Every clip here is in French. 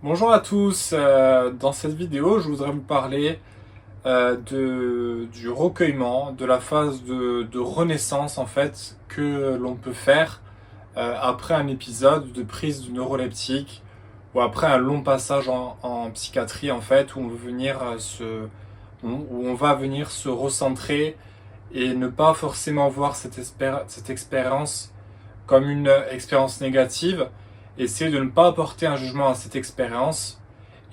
Bonjour à tous, dans cette vidéo je voudrais vous parler du recueillement, de la phase de renaissance en fait que l'on peut faire après un épisode de prise de neuroleptique ou après un long passage en psychiatrie en fait où où on va venir se recentrer et ne pas forcément voir cette expérience comme une expérience négative, essayer de ne pas apporter un jugement à cette expérience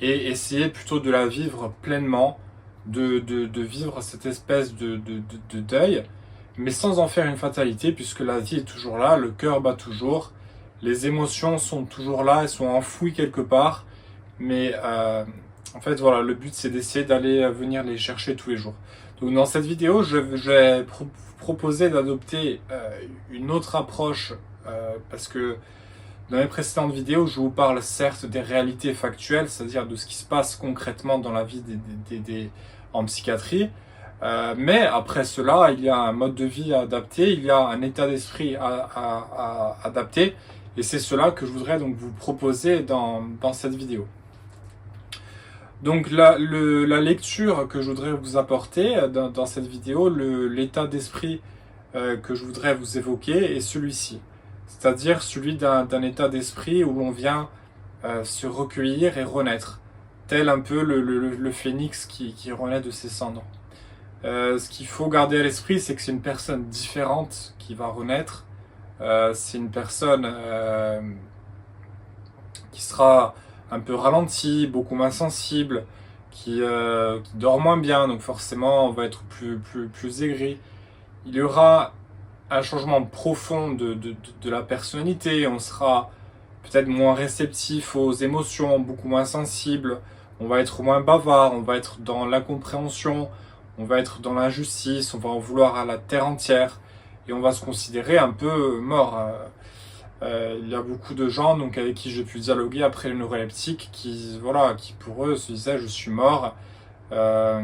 et essayer plutôt de la vivre pleinement, de vivre cette espèce de deuil, mais sans en faire une fatalité, puisque la vie est toujours là, le cœur bat toujours, les émotions sont toujours là, elles sont enfouies quelque part, mais en fait voilà, le but c'est d'essayer d'aller venir les chercher tous les jours. Donc dans cette vidéo, je vais proposer d'adopter une autre approche, parce que dans les précédentes vidéos, je vous parle certes des réalités factuelles, c'est-à-dire de ce qui se passe concrètement dans la vie en psychiatrie, mais après cela, il y a un mode de vie à adapter, il y a un état d'esprit à adapter, et c'est cela que je voudrais donc vous proposer dans cette vidéo. Donc la lecture que je voudrais vous apporter dans cette vidéo, l'état d'esprit que je voudrais vous évoquer est celui-ci. C'est-à-dire celui d'un état d'esprit où l'on vient se recueillir et renaître, tel un peu le phénix qui renaît de ses cendres. Ce qu'il faut garder à l'esprit, c'est que c'est une personne différente qui va renaître. C'est une personne qui sera un peu ralentie, beaucoup moins sensible, qui dort moins bien, donc forcément on va être plus aigri. Il y aura un changement profond de la personnalité, on sera peut-être moins réceptif aux émotions, beaucoup moins sensible, on va être moins bavard, on va être dans l'incompréhension, on va être dans l'injustice, on va en vouloir à la terre entière et on va se considérer un peu mort. Il y a beaucoup de gens donc, avec qui j'ai pu dialoguer après le neuroleptique qui pour eux se disaient je suis mort, euh,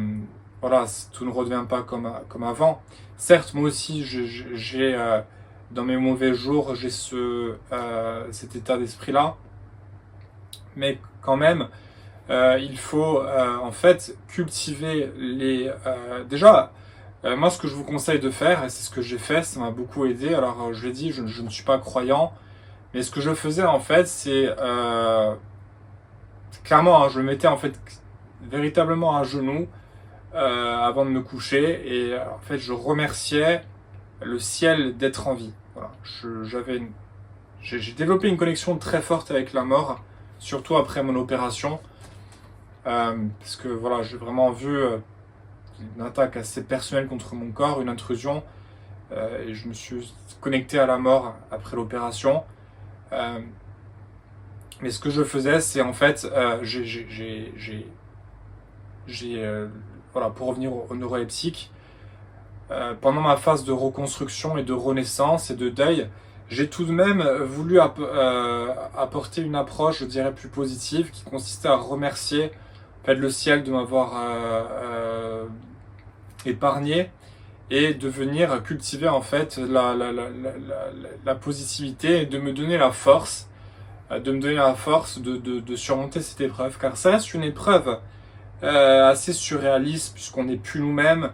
voilà, tout ne redevient pas comme avant. Certes, moi aussi, j'ai dans mes mauvais jours, j'ai cet état d'esprit-là, mais quand même, il faut en fait cultiver déjà, moi, ce que je vous conseille de faire, et c'est ce que j'ai fait, ça m'a beaucoup aidé. Alors, je l'ai dit, je ne suis pas croyant, mais ce que je faisais en fait, c'est clairement, hein, je me mettais en fait véritablement à genoux avant de me coucher et en fait je remerciais le ciel d'être en vie. Voilà, j'ai développé une connexion très forte avec la mort, surtout après mon opération, parce que voilà, j'ai vraiment vu une attaque assez personnelle contre mon corps, une intrusion, et je me suis connecté à la mort après l'opération. Euh, mais ce que je faisais, c'est en fait, voilà, pour revenir au neuroleptique, pendant ma phase de reconstruction et de renaissance et de deuil, j'ai tout de même voulu apporter une approche, je dirais, plus positive, qui consistait à remercier en fait, le ciel de m'avoir épargné et de venir cultiver en fait la positivité et de me donner la force, de surmonter cette épreuve, car ça reste une épreuve assez surréaliste puisqu'on n'est plus nous-mêmes,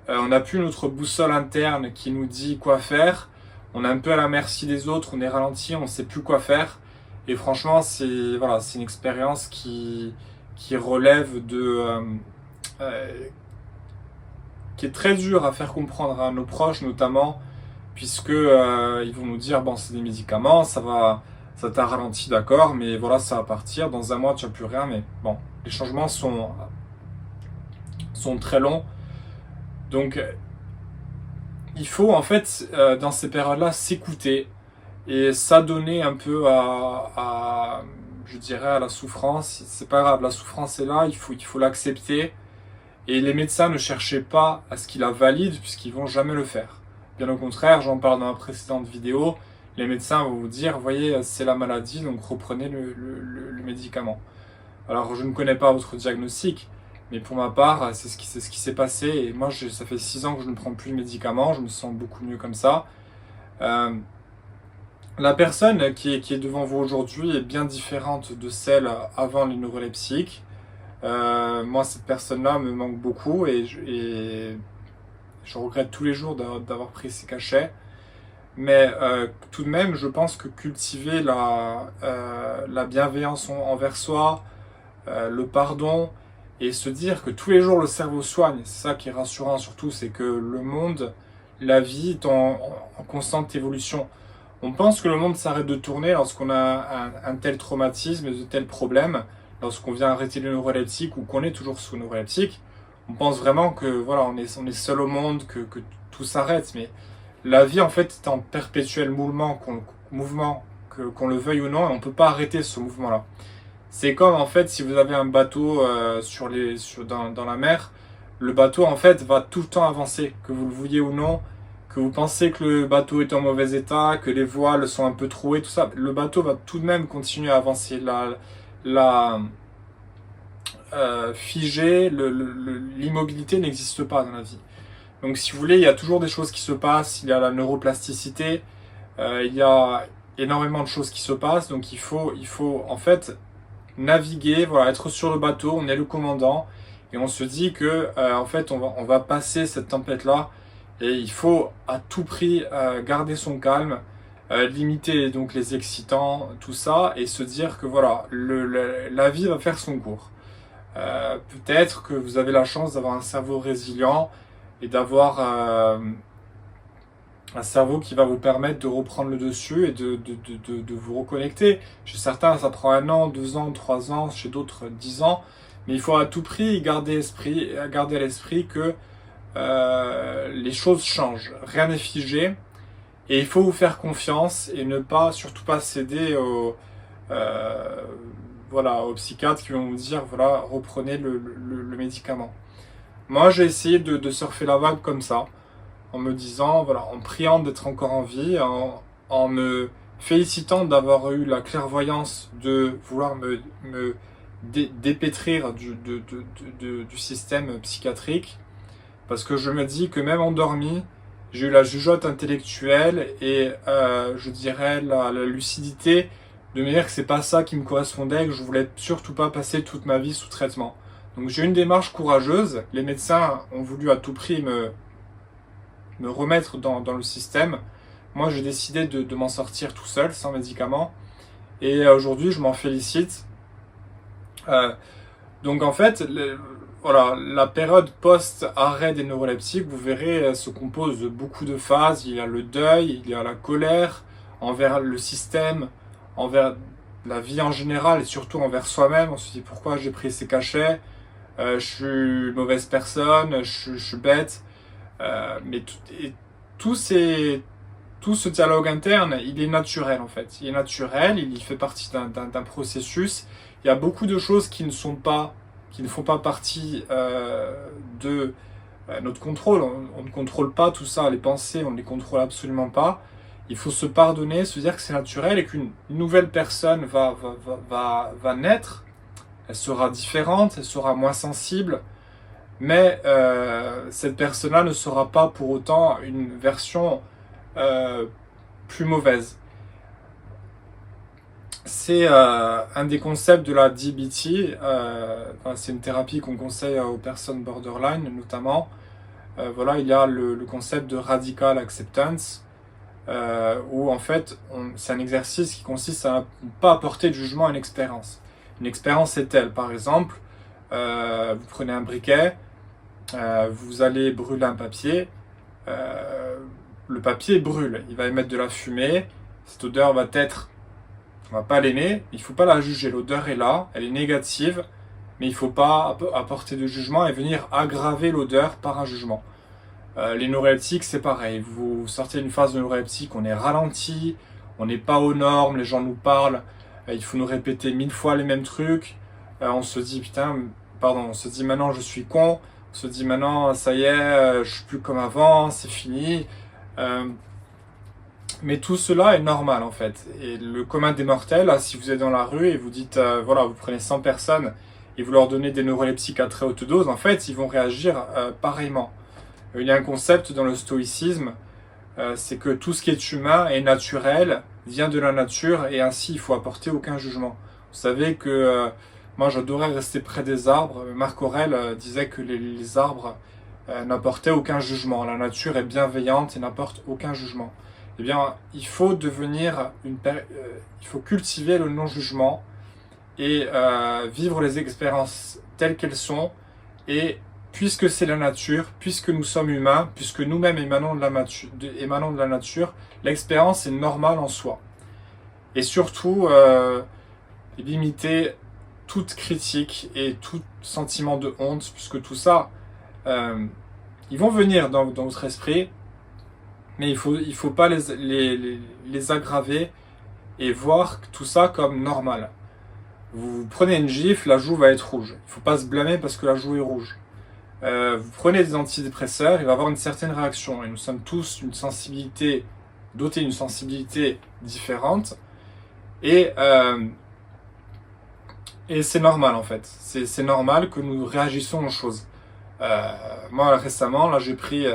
on n'a plus notre boussole interne qui nous dit quoi faire, on est un peu à la merci des autres, on est ralenti, on ne sait plus quoi faire. Et franchement, c'est une expérience qui relève euh, qui est très dure à faire comprendre à nos proches notamment, puisque ils vont nous dire bon c'est des médicaments, ça t'a ralenti d'accord, mais voilà ça va partir, dans un mois tu n'as plus rien, mais bon les changements sont très longs. Donc il faut en fait dans ces périodes-là s'écouter et s'adonner un peu je dirais à la souffrance. C'est pas grave, la souffrance est là, il faut l'accepter. Et les médecins ne cherchaient pas à ce qu'ils la valident puisqu'ils vont jamais le faire. Bien au contraire, j'en parle dans la précédente vidéo, les médecins vont vous dire, voyez, c'est la maladie, donc reprenez le médicament. Alors je ne connais pas votre diagnostic, mais pour ma part, c'est ce qui s'est passé. Et moi, ça fait 6 ans que je ne prends plus de médicaments, je me sens beaucoup mieux comme ça. Euh, La personne qui est devant vous aujourd'hui est bien différente de celle avant les neuroleptiques. Moi, cette personne-là me manque beaucoup et je regrette tous les jours d'avoir pris ces cachets. Mais tout de même, je pense que cultiver la bienveillance envers soi, le pardon, et se dire que tous les jours le cerveau soigne, c'est ça qui est rassurant surtout, c'est que le monde, la vie est en constante évolution. On pense que le monde s'arrête de tourner lorsqu'on a un tel traumatisme, de tels problèmes, lorsqu'on vient arrêter le neuroleptique ou qu'on est toujours sous neuroleptique. On pense vraiment que voilà, on est seul au monde, que tout s'arrête, mais la vie en fait est en perpétuel mouvement, qu'on le veuille ou non, et on ne peut pas arrêter ce mouvement-là. C'est comme en fait si vous avez un bateau dans la mer, le bateau en fait va tout le temps avancer, que vous le vouliez ou non, que vous pensez que le bateau est en mauvais état, que les voiles sont un peu trouées, tout ça, le bateau va tout de même continuer à avancer. La figée, l'immobilité n'existe pas dans la vie. Donc si vous voulez, il y a toujours des choses qui se passent, il y a la neuroplasticité, il y a énormément de choses qui se passent, donc il faut en fait naviguer, voilà, être sur le bateau, on est le commandant, et on se dit que en fait on va passer cette tempête-là, et il faut à tout prix garder son calme, limiter donc les excitants, tout ça, et se dire que voilà, la vie va faire son cours. Peut-être que vous avez la chance d'avoir un cerveau résilient et d'avoir un cerveau qui va vous permettre de reprendre le dessus et de vous reconnecter. Chez certains, ça prend 1 an, 2 ans, 3 ans, chez d'autres 10 ans. Mais il faut à tout prix garder à l'esprit que les choses changent. Rien n'est figé. Et il faut vous faire confiance et ne pas, surtout pas céder aux psychiatres qui vont vous dire, voilà, reprenez le médicament. Moi, j'ai essayé de surfer la vague comme ça, en me disant, voilà, en priant d'être encore en vie, en me félicitant d'avoir eu la clairvoyance de vouloir me dépétrir du système psychiatrique, parce que je me dis que même endormi, j'ai eu la jugeote intellectuelle et je dirais la lucidité de me dire que c'est pas ça qui me correspondait, que je voulais surtout pas passer toute ma vie sous traitement. Donc j'ai eu une démarche courageuse. Les médecins ont voulu à tout prix me remettre dans le système. Moi, j'ai décidé de m'en sortir tout seul, sans médicaments. Et aujourd'hui, je m'en félicite. Donc en fait, voilà, la période post-arrêt des neuroleptiques, vous verrez, se compose de beaucoup de phases. Il y a le deuil, il y a la colère envers le système, envers la vie en général et surtout envers soi-même. On se dit pourquoi j'ai pris ces cachets, je suis une mauvaise personne, je suis bête. Mais tout ce dialogue interne, il est naturel en fait. Il est naturel, il fait partie d'un processus. Il y a beaucoup de choses qui ne font pas partie de notre contrôle. On ne contrôle pas tout ça, les pensées, on ne les contrôle absolument pas. Il faut se pardonner, se dire que c'est naturel et qu'une nouvelle personne va naître. Elle sera différente, elle sera moins sensible, mais cette personne-là ne sera pas pour autant une version plus mauvaise. C'est un des concepts de la DBT, c'est une thérapie qu'on conseille aux personnes borderline notamment. Voilà, il y a le concept de radical acceptance, où en fait c'est un exercice qui consiste à ne pas apporter de jugement à une expérience. Une expérience est telle, par exemple, vous prenez un briquet, vous allez brûler un papier, le papier brûle, il va émettre de la fumée, cette odeur on va pas l'aimer, il ne faut pas la juger, l'odeur est là, elle est négative, mais il ne faut pas apporter de jugement et venir aggraver l'odeur par un jugement. Les neuroleptiques, c'est pareil, vous sortez d'une phase de neuroleptique, on est ralenti, on n'est pas aux normes, les gens nous parlent, il faut nous répéter 1000 fois les mêmes trucs, on se dit on se dit maintenant je suis con, on se dit maintenant ça y est, je suis plus comme avant, c'est fini. Mais tout cela est normal en fait. Et le commun des mortels, là, si vous êtes dans la rue et vous dites, voilà, vous prenez 100 personnes et vous leur donnez des neuroleptiques à très haute dose, en fait, ils vont réagir pareillement. Il y a un concept dans le stoïcisme, c'est que tout ce qui est humain est naturel, vient de la nature et ainsi il faut apporter aucun jugement. Vous savez que moi j'adorais rester près des arbres. Marc Aurèle disait que les arbres n'apportaient aucun jugement. La nature est bienveillante et n'apporte aucun jugement. Eh bien, il faut il faut cultiver le non-jugement et vivre les expériences telles qu'elles sont. Et puisque c'est la nature, puisque nous sommes humains, puisque nous-mêmes émanons de la nature, l'expérience est normale en soi. Et surtout, limiter toute critique et tout sentiment de honte, puisque tout ça, ils vont venir dans votre esprit, mais il faut pas les aggraver et voir tout ça comme normal. Vous prenez une gifle, la joue va être rouge. Il ne faut pas se blâmer parce que la joue est rouge. Vous prenez des antidépresseurs, il va y avoir une certaine réaction. Et nous sommes tous dotés d'une sensibilité différente. Et c'est normal en fait. C'est normal que nous réagissons aux choses. Moi récemment, là j'ai pris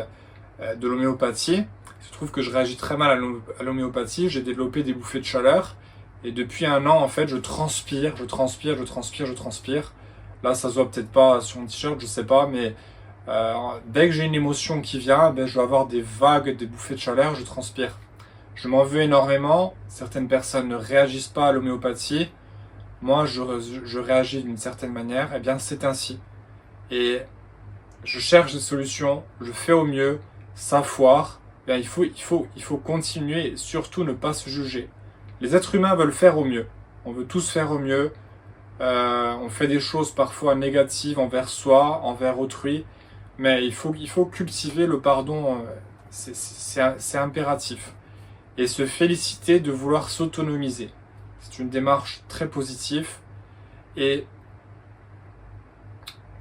de l'homéopathie. Il se trouve que je réagis très mal à l'homéopathie. J'ai développé des bouffées de chaleur. Et depuis un an, en fait, je transpire. Là, ça se voit peut-être pas sur mon t-shirt, je sais pas, mais dès que j'ai une émotion qui vient, je vais avoir des vagues, des bouffées de chaleur, je transpire. Je m'en veux énormément. Certaines personnes ne réagissent pas à l'homéopathie. Moi, je réagis d'une certaine manière. Eh bien, c'est ainsi. Et je cherche des solutions, je fais au mieux, ça foire. Eh bien, il faut continuer et surtout ne pas se juger. Les êtres humains veulent faire au mieux. On veut tous faire au mieux. On fait des choses parfois négatives envers soi, envers autrui. Mais il faut cultiver le pardon. C'est impératif. Et se féliciter de vouloir s'autonomiser. C'est une démarche très positive. Et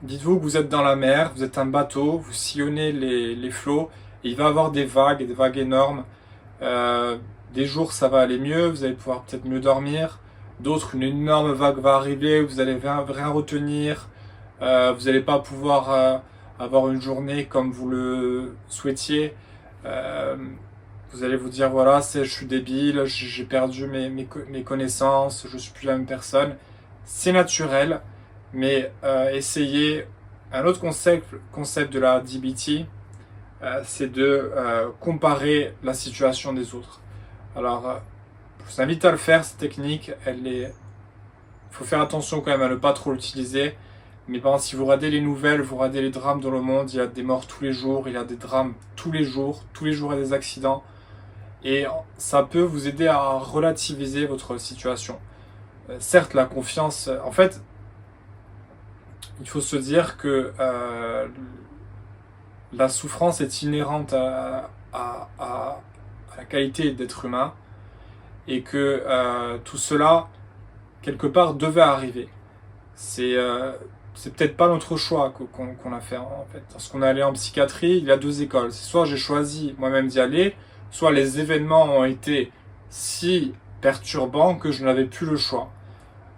dites-vous que vous êtes dans la mer, vous êtes un bateau, vous sillonnez les flots. Et il va y avoir des vagues énormes. Des jours ça va aller mieux, vous allez pouvoir peut-être mieux dormir. D'autres, une énorme vague va arriver, vous allez rien retenir. Vous n'allez pas pouvoir avoir une journée comme vous le souhaitiez. Vous allez vous dire, voilà, je suis débile, j'ai perdu mes connaissances, je suis plus la même personne. C'est naturel, mais essayez. Un autre concept de la DBT, c'est de comparer la situation des autres. Alors, je vous invite à le faire, cette technique. Il faut faire attention quand même à ne pas trop l'utiliser. Mais par exemple, si vous regardez les nouvelles, vous regardez les drames dans le monde, il y a des morts tous les jours, il y a des drames tous les jours il y a des accidents. Et ça peut vous aider à relativiser votre situation. Certes, la confiance, en fait, il faut se dire que la souffrance est inhérente à la qualité d'être humain et que tout cela, quelque part, devait arriver. C'est peut-être pas notre choix qu'on a fait en fait. Lorsqu'on est allé en psychiatrie, il y a deux écoles. C'est soit j'ai choisi moi-même d'y aller, soit les événements ont été si perturbants que je n'avais plus le choix.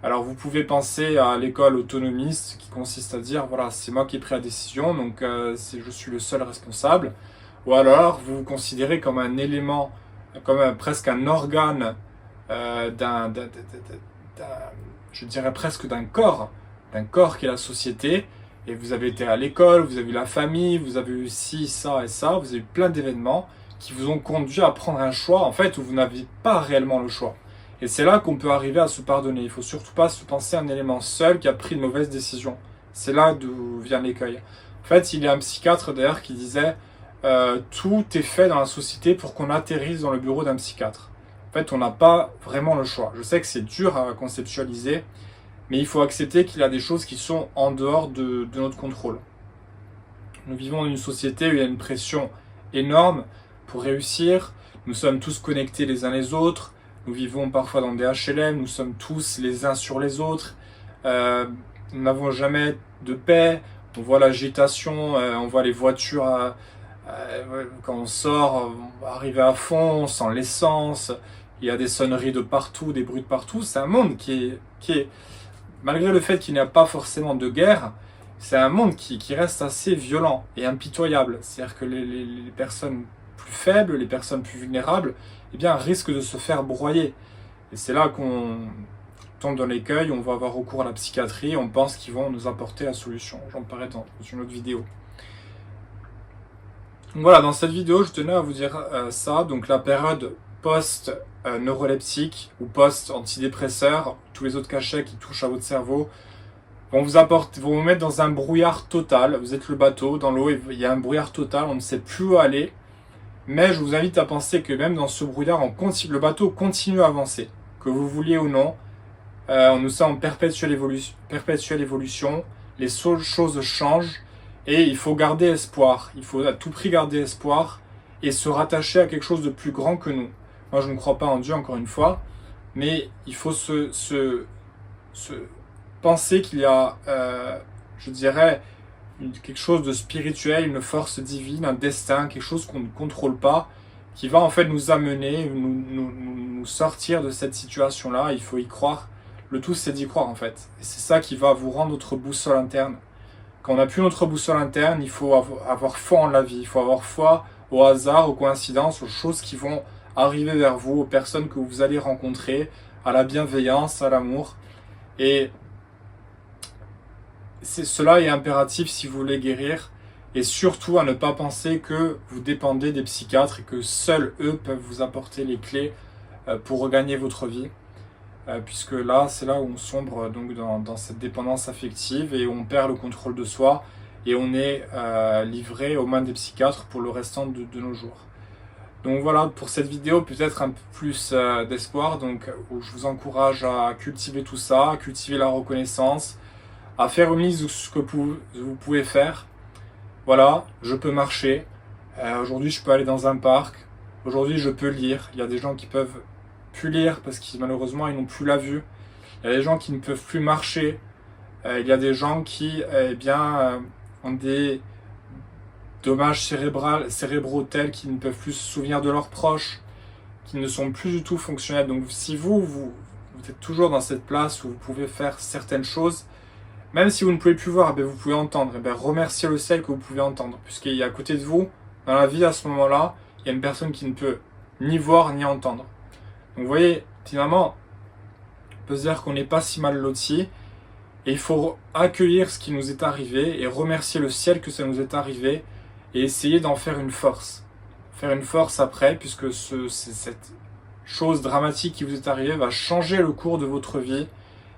Alors vous pouvez penser à l'école autonomiste qui consiste à dire voilà, c'est moi qui ai pris la décision, donc je suis le seul responsable. Ou alors vous vous considérez comme un élément, comme presque un organe je dirais presque d'un corps qui est la société. Et vous avez été à l'école, vous avez eu la famille, vous avez eu ci, ça et ça, vous avez eu plein d'événements qui vous ont conduit à prendre un choix en fait où vous n'aviez pas réellement le choix. Et c'est là qu'on peut arriver à se pardonner. Il ne faut surtout pas se penser un élément seul qui a pris une mauvaise décision. C'est là d'où vient l'écueil. En fait, il y a un psychiatre d'ailleurs qui disait tout est fait dans la société pour qu'on atterrisse dans le bureau d'un psychiatre. En fait, on n'a pas vraiment le choix. Je sais que c'est dur à conceptualiser, mais il faut accepter qu'il y a des choses qui sont en dehors de notre contrôle. Nous vivons dans une société où il y a une pression énorme pour réussir. Nous sommes tous connectés les uns les autres. Nous vivons parfois dans des HLM. Nous sommes tous les uns sur les autres. Nous n'avons jamais de paix. On voit l'agitation, on voit les voitures quand on sort arriver à fond, sans l'essence. Il y a des sonneries de partout, des bruits de partout. C'est un monde qui est malgré le fait qu'il n'y a pas forcément de guerre, c'est un monde qui reste assez violent et impitoyable. C'est-à-dire que les personnes plus faibles, les personnes plus vulnérables, eh bien, risquent de se faire broyer. Et c'est là qu'on tombe dans l'écueil, on va avoir recours à la psychiatrie, on pense qu'ils vont nous apporter la solution. J'en parlerai dans une autre vidéo. Donc voilà, dans cette vidéo, je tenais à vous dire ça. Donc la période post-neuroleptique ou post-antidépresseur, tous les autres cachets qui touchent à votre cerveau, vont vous mettre dans un brouillard total. Vous êtes le bateau dans l'eau, il y a un brouillard total, on ne sait plus où aller. Mais je vous invite à penser que même dans ce brouillard, le bateau continue à avancer. Que vous vouliez ou non, nous sommes en perpétuelle évolution, les choses changent et il faut garder espoir. Il faut à tout prix garder espoir et se rattacher à quelque chose de plus grand que nous. Moi, je ne crois pas en Dieu, encore une fois, mais il faut se penser qu'il y a, je dirais, quelque chose de spirituel, une force divine, un destin, quelque chose qu'on ne contrôle pas, qui va en fait nous amener, nous sortir de cette situation-là. Il faut y croire. Le tout, c'est d'y croire en fait. Et c'est ça qui va vous rendre notre boussole interne. Quand on n'a plus notre boussole interne, il faut avoir foi en la vie. Il faut avoir foi au hasard, aux coïncidences, aux choses qui vont arriver vers vous, aux personnes que vous allez rencontrer, à la bienveillance, à l'amour. Et cela est impératif si vous voulez guérir. Et surtout à ne pas penser que vous dépendez des psychiatres et que seuls eux peuvent vous apporter les clés pour regagner votre vie. Puisque là, c'est là où on sombre donc dans cette dépendance affective et où on perd le contrôle de soi et on est livré aux mains des psychiatres pour le restant de nos jours. Donc voilà pour cette vidéo, peut-être un peu plus d'espoir, donc où je vous encourage à cultiver tout ça, à cultiver la reconnaissance, à faire une liste de ce que vous pouvez faire. Voilà, je peux marcher, aujourd'hui je peux aller dans un parc, aujourd'hui je peux lire, il y a des gens qui peuvent plus lire parce qu'ils malheureusement ils n'ont plus la vue, il y a des gens qui ne peuvent plus marcher, il y a des gens qui ont des dommages cérébraux tels qu'ils ne peuvent plus se souvenir de leurs proches, qui ne sont plus du tout fonctionnels. Donc si vous êtes toujours dans cette place où vous pouvez faire certaines choses, même si vous ne pouvez plus voir, vous pouvez entendre. Remerciez le ciel que vous pouvez entendre, puisqu'il y a à côté de vous, dans la vie à ce moment-là, il y a une personne qui ne peut ni voir ni entendre. Donc vous voyez, finalement, on peut se dire qu'on n'est pas si mal loti, et il faut accueillir ce qui nous est arrivé, et remercier le ciel que ça nous est arrivé, et essayer d'en faire une force. Faire une force après, puisque cette chose dramatique qui vous est arrivée va changer le cours de votre vie,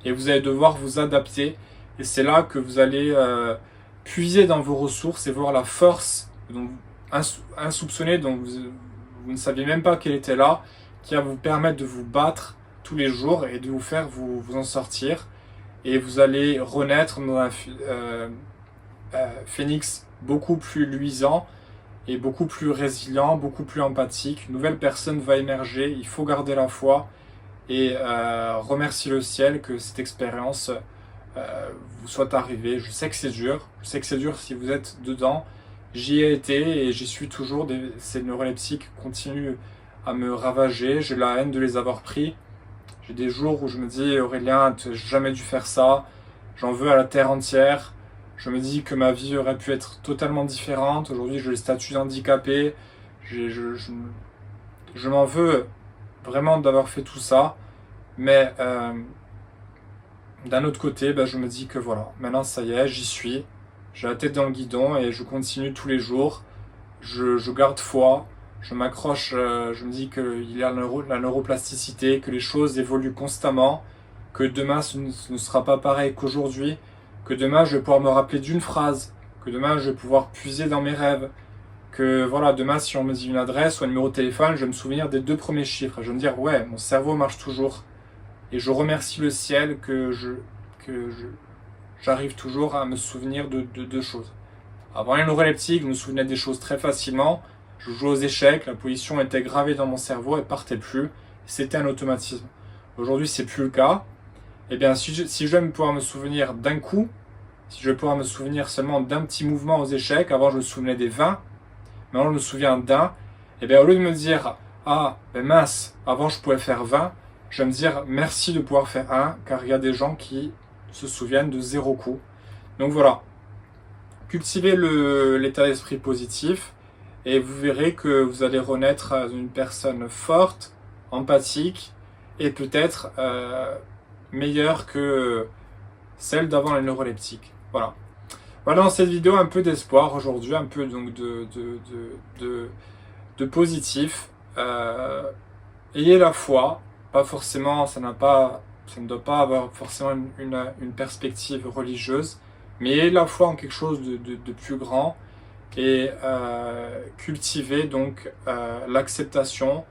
et vous allez devoir vous adapter. Et c'est là que vous allez puiser dans vos ressources et voir la force insoupçonnée dont vous ne saviez même pas qu'elle était là, qui va vous permettre de vous battre tous les jours et de vous faire vous en sortir. Et vous allez renaître dans un phénix beaucoup plus luisant et beaucoup plus résilient, beaucoup plus empathique. Une nouvelle personne va émerger, il faut garder la foi et remercier le ciel que cette expérience vous soit arrivé. Je sais que c'est dur, si vous êtes dedans. J'y ai été et j'y suis toujours. Ces neuroleptiques continuent à me ravager. J'ai la haine de les avoir pris. J'ai des jours où je me dis, Aurélien, tu n'as jamais dû faire ça. J'en veux à la terre entière. Je me dis que ma vie aurait pu être totalement différente. Aujourd'hui, j'ai le statut d'handicapé. Je m'en veux vraiment d'avoir fait tout ça. Mais d'un autre côté, je me dis que voilà, maintenant ça y est, j'y suis, j'ai la tête dans le guidon et je continue tous les jours, je garde foi, je m'accroche, je me dis qu'il y a la neuroplasticité, que les choses évoluent constamment, que demain ce ne sera pas pareil qu'aujourd'hui, que demain je vais pouvoir me rappeler d'une phrase, que demain je vais pouvoir puiser dans mes rêves, que voilà, demain si on me dit une adresse ou un numéro de téléphone, je vais me souvenir des 2 premiers chiffres, je vais me dire ouais, mon cerveau marche toujours. Et je remercie le ciel que j'arrive toujours à me souvenir de 2 choses. Avant les neuroleptiques, je me souvenais des choses très facilement. Je jouais aux échecs, la position était gravée dans mon cerveau, elle partait plus. C'était un automatisme. Aujourd'hui, c'est plus le cas. Eh bien, si je vais pouvoir me souvenir d'un coup, si je vais pouvoir me souvenir seulement d'un petit mouvement aux échecs, avant je me souvenais des 20, maintenant je me souviens d'un, eh bien au lieu de me dire ah mince, avant je pouvais faire 20, je vais me dire merci de pouvoir faire 1, car il y a des gens qui se souviennent de 0 coup. Donc voilà, cultivez l'état d'esprit positif et vous verrez que vous allez renaître une personne forte, empathique et peut-être meilleure que celle d'avant les neuroleptiques. Voilà. Voilà dans cette vidéo un peu d'espoir aujourd'hui, un peu donc de positif. Ayez la foi, pas forcément, ça ne doit pas avoir forcément une perspective religieuse, mais ayez la foi en quelque chose de plus grand et cultivez donc l'acceptation,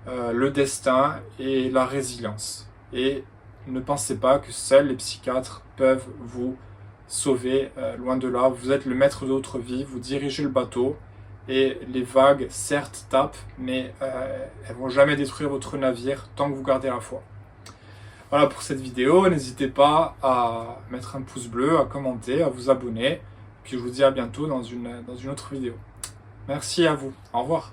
le destin et la résilience. Et ne pensez pas que seuls les psychiatres peuvent vous sauver, loin de là. Vous êtes le maître de votre vie, vous dirigez le bateau et les vagues certes tapent, mais elles vont jamais détruire votre navire tant que vous gardez la foi. Voilà pour cette vidéo, n'hésitez pas à mettre un pouce bleu, à commenter, à vous abonner, puis je vous dis à bientôt dans une autre vidéo. Merci à vous, au revoir.